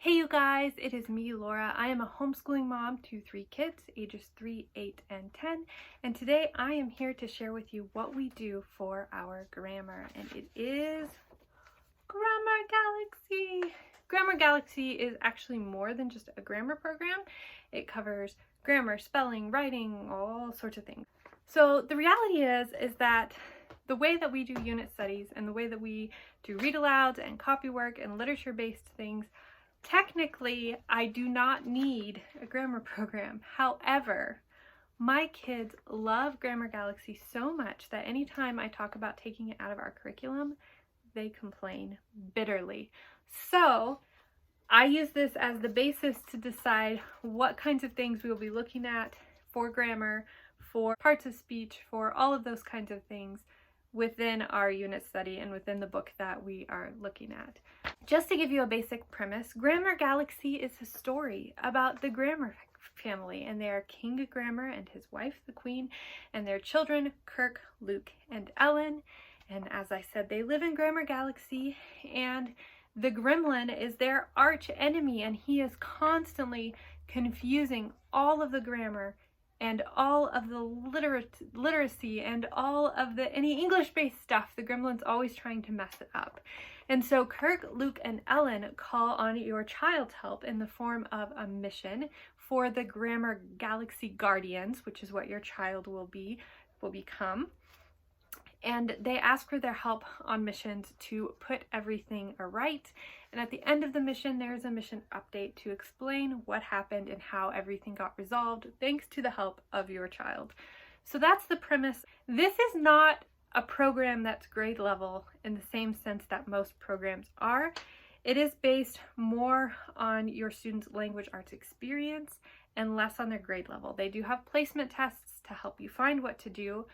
Hey you guys, it is me, Laura. I am a homeschooling mom to 3 kids, ages 3, 8, and 10, and today I am here to share with you what we do for our grammar, and it is Grammar Galaxy. Grammar Galaxy is actually more than just a grammar program. It covers grammar, spelling, writing, all sorts of things. So the reality is that the way that we do unit studies and the way that we do read alouds and copy work and literature-based things, technically, I do not need a grammar program. However, my kids love Grammar Galaxy so much that anytime I talk about taking it out of our curriculum, they complain bitterly. So I use this as the basis to decide what kinds of things we will be looking at for grammar, for parts of speech, for all of those kinds of things within our unit study and within the book that we are looking at. Just to give you a basic premise, Grammar Galaxy is a story about the Grammar family, and they are King Grammar and his wife, the Queen, and their children, Kirk, Luke, and Ellen. And as I said, they live in Grammar Galaxy, and the gremlin is their arch enemy, and he is constantly confusing all of the grammar and all of the literacy and all of any English-based stuff. The gremlin's always trying to mess it up. And so Kirk, Luke, and Ellen call on your child's help in the form of a mission for the Grammar Galaxy Guardians, which is what your child will become. And they ask for their help on missions to put everything right. And at the end of the mission, there's a mission update to explain what happened and how everything got resolved thanks to the help of your child. So that's the premise. This is not a program that's grade level in the same sense that most programs are. It is based more on your students' language arts experience and less on their grade level. They do have placement tests to help you find what to do.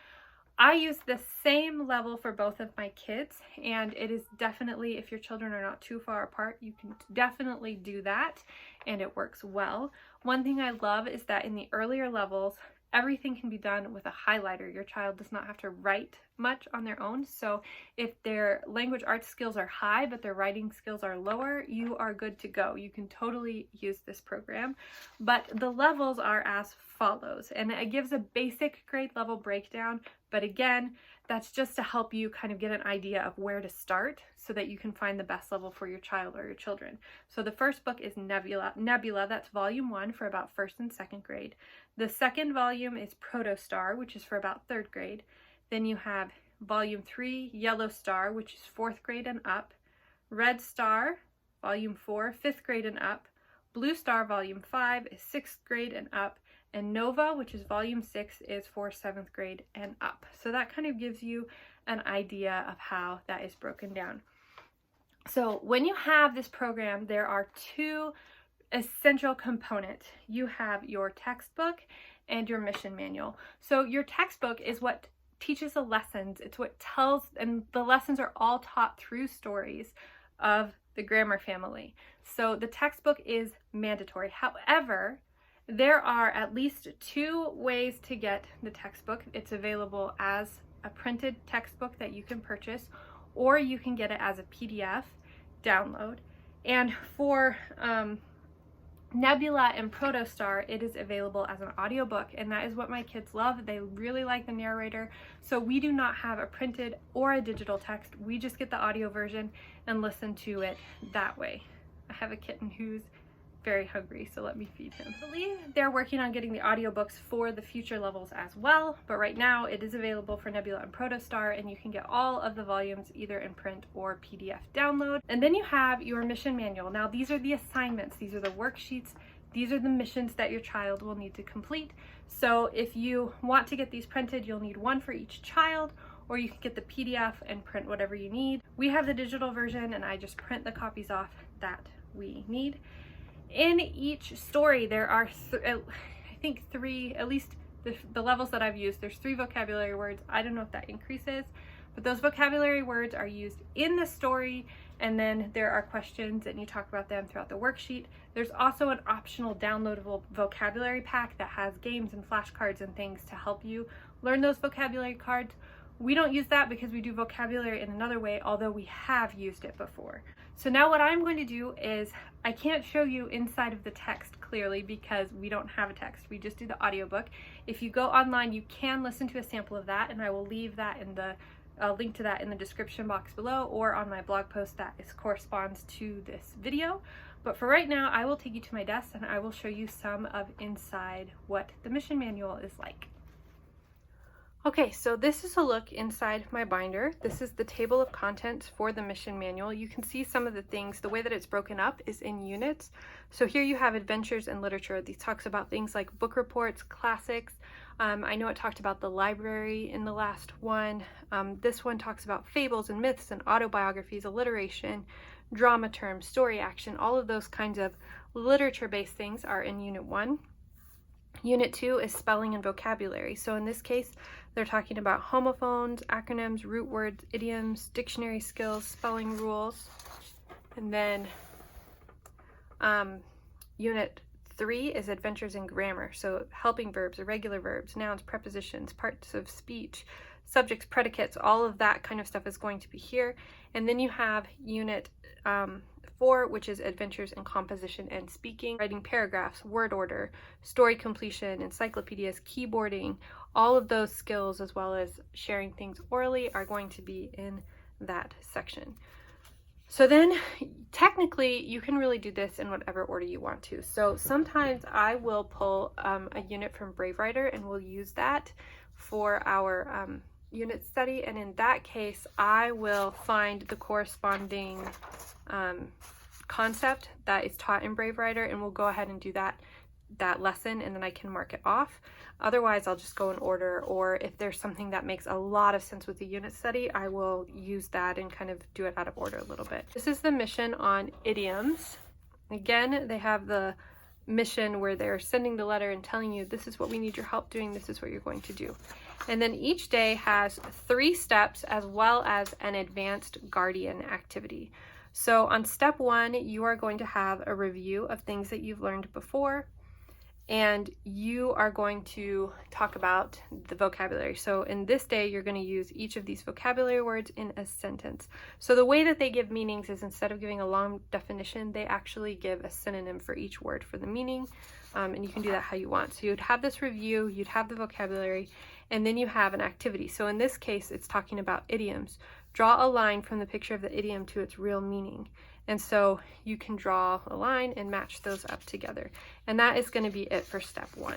I use the same level for both of my kids, and it is definitely, if your children are not too far apart, you can definitely do that, and it works well. One thing I love is that in the earlier levels, everything can be done with a highlighter. Your child does not have to write much on their own, so if their language arts skills are high but their writing skills are lower, you are good to go. You can totally use this program, but the levels are as follows, and it gives a basic grade level breakdown, but again, that's just to help you kind of get an idea of where to start so that you can find the best level for your child or your children. So the first book is Nebula. That's volume 1 for about 1st and 2nd grade. The second volume is Protostar, which is for about 3rd grade. Then you have volume 3, Yellow Star, which is 4th grade and up. Red Star, volume 4, 5th grade and up. Blue Star, volume 5, is 6th grade and up. And Nova, which is volume 6, is for 7th grade and up. So that kind of gives you an idea of how that is broken down. So when you have this program, there are 2 essential components. You have your textbook and your mission manual. So your textbook is what teaches the lessons. It's what tells, and the lessons are all taught through stories of the grammar family. So the textbook is mandatory. However, there are at least 2 ways to get the textbook. It's available as a printed textbook that you can purchase, or you can get it as a PDF download. And for Nebula and Protostar, it is available as an audiobook, and that is what my kids love. They really like the narrator, so we do not have a printed or a digital text. We just get the audio version and listen to it that way. I have a kitten who's very hungry, so let me feed him. I believe they're working on getting the audiobooks for the future levels as well, but right now it is available for Nebula and Protostar, and you can get all of the volumes either in print or PDF download. And then you have your mission manual. Now these are the assignments, these are the worksheets, these are the missions that your child will need to complete. So if you want to get these printed, you'll need 1 for each child, or you can get the PDF and print whatever you need. We have the digital version, and I just print the copies off that we need. In each story, there are, I think 3, at least the levels that I've used, there's 3 vocabulary words. I don't know if that increases, but those vocabulary words are used in the story, and then there are questions and you talk about them throughout the worksheet. There's also an optional downloadable vocabulary pack that has games and flashcards and things to help you learn those vocabulary cards. We don't use that because we do vocabulary in another way, although we have used it before. So now what I'm going to do is, I can't show you inside of the text clearly because we don't have a text. We just do the audiobook. If you go online, you can listen to a sample of that, and I will leave that in the link to that in the description box below or on my blog post that corresponds to this video. But for right now, I will take you to my desk and I will show you some of inside what the mission manual is like. Okay, so this is a look inside my binder. This is the table of contents for the mission manual. You can see some of the things. The way that it's broken up is in units. So here you have adventures and literature. These talks about things like book reports, classics. I know it talked about the library in the last one. This one talks about fables and myths and autobiographies, alliteration, drama terms, story action. All of those kinds of literature-based things are in Unit 1. Unit 2 is spelling and vocabulary. So in this case, they're talking about homophones, acronyms, root words, idioms, dictionary skills, spelling rules. And then Unit 3 is adventures in grammar. So helping verbs, irregular verbs, nouns, prepositions, parts of speech, subjects, predicates, all of that kind of stuff is going to be here. And then you have Unit 4, which is adventures in composition and speaking, writing paragraphs, word order, story completion, encyclopedias, keyboarding. All of those skills, as well as sharing things orally, are going to be in that section. So then technically you can really do this in whatever order you want to. So sometimes I will pull a unit from Braveschooling and we'll use that for our unit study, and in that case I will find the corresponding concept that is taught in Braveschooling, and we'll go ahead and do that lesson, and then I can mark it off. Otherwise I'll just go in order, or if there's something that makes a lot of sense with the unit study, I will use that and kind of do it out of order a little bit. This is the mission on idioms. Again, they have the mission where they're sending the letter and telling you this is what we need your help doing, this is what you're going to do. And then each day has 3 steps as well as an advanced guardian activity. So on step 1, you are going to have a review of things that you've learned before, and you are going to talk about the vocabulary. So in this day, you're going to use each of these vocabulary words in a sentence. So the way that they give meanings is, instead of giving a long definition, they actually give a synonym for each word for the meaning, and you can do that how you want. So you'd have this review, you'd have the vocabulary, and then you have an activity. So in this case, it's talking about idioms. Draw a line from the picture of the idiom to its real meaning. And so you can draw a line and match those up together. And that is going to be it for step 1.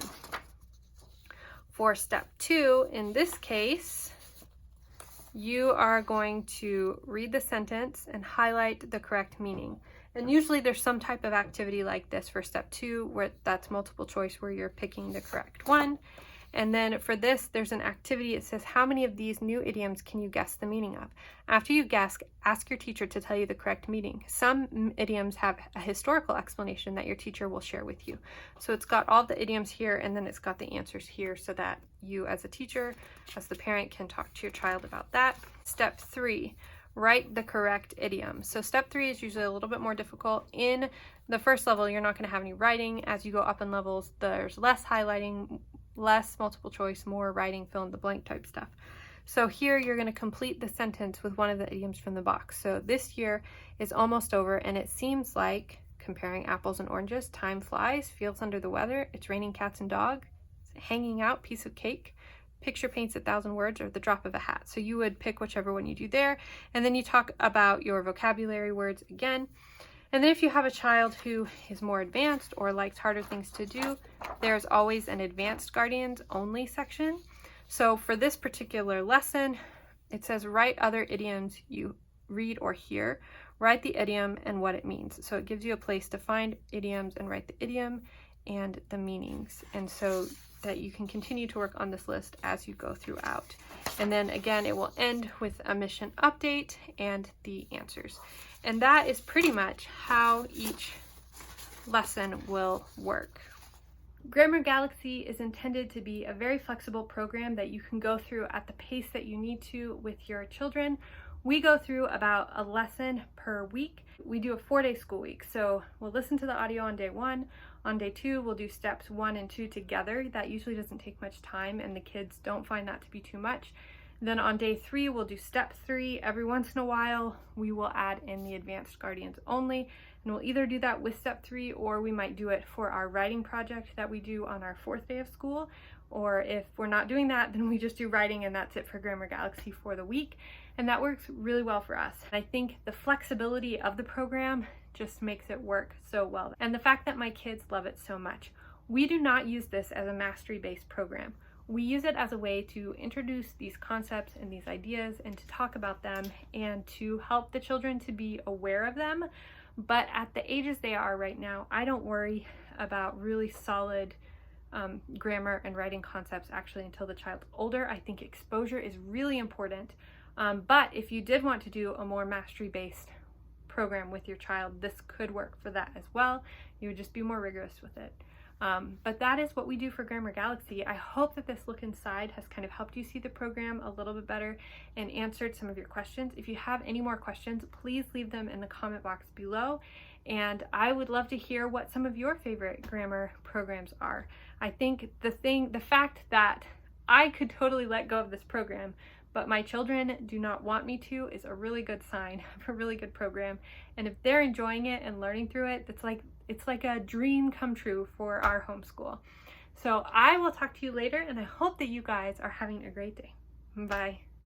For step 2, in this case, you are going to read the sentence and highlight the correct meaning. And usually there's some type of activity like this for step 2, where that's multiple choice, where you're picking the correct one. And then for this, there's an activity. It says, how many of these new idioms can you guess the meaning of? After you guess, ask your teacher to tell you the correct meaning. Some idioms have a historical explanation that your teacher will share with you. So it's got all the idioms here, and then it's got the answers here, so that you as a teacher, as the parent, can talk to your child about that. Step 3, write the correct idiom. So step 3 is usually a little bit more difficult. In the first level, you're not going to have any writing. As you go up in levels, there's less highlighting, less multiple choice, more writing, fill in the blank type stuff. So here you're going to complete the sentence with one of the idioms from the box. So this year is almost over, and it seems like, comparing apples and oranges, time flies, feels under the weather, it's raining cats and dogs, hanging out, piece of cake, picture paints 1,000 words, or the drop of a hat. So you would pick whichever one you do there, and then you talk about your vocabulary words again. And then if you have a child who is more advanced or likes harder things to do, there's always an advanced guardians only section. So for this particular lesson, it says write other idioms you read or hear. Write the idiom and what it means. So it gives you a place to find idioms and write the idiom and the meanings. And so that you can continue to work on this list as you go throughout. And then again, it will end with a mission update and the answers. And that is pretty much how each lesson will work. Grammar Galaxy is intended to be a very flexible program that you can go through at the pace that you need to with your children. We go through about a lesson per week. We do a 4-day school week. So we'll listen to the audio on day 1. On day 2, we'll do steps 1 and 2 together. That usually doesn't take much time, and the kids don't find that to be too much. Then on day 3, we'll do step 3. Every once in a while, we will add in the advanced guardians only, and we'll either do that with step 3, or we might do it for our writing project that we do on our 4th day of school. Or if we're not doing that, then we just do writing, and that's it for Grammar Galaxy for the week. And that works really well for us. I think the flexibility of the program just makes it work so well. And the fact that my kids love it so much. We do not use this as a mastery-based program. We use it as a way to introduce these concepts and these ideas and to talk about them and to help the children to be aware of them. But at the ages they are right now, I don't worry about really solid grammar and writing concepts actually until the child's older. I think exposure is really important. But if you did want to do a more mastery-based program with your child, this could work for that as well. You would just be more rigorous with it. But that is what we do for Grammar Galaxy. I hope that this look inside has kind of helped you see the program a little bit better and answered some of your questions. If you have any more questions, please leave them in the comment box below. And I would love to hear what some of your favorite grammar programs are. I think the fact that I could totally let go of this program, but my children do not want me to, is a really good sign of a really good program. And if they're enjoying it and learning through it, it's like a dream come true for our homeschool. So I will talk to you later, and I hope that you guys are having a great day. Bye.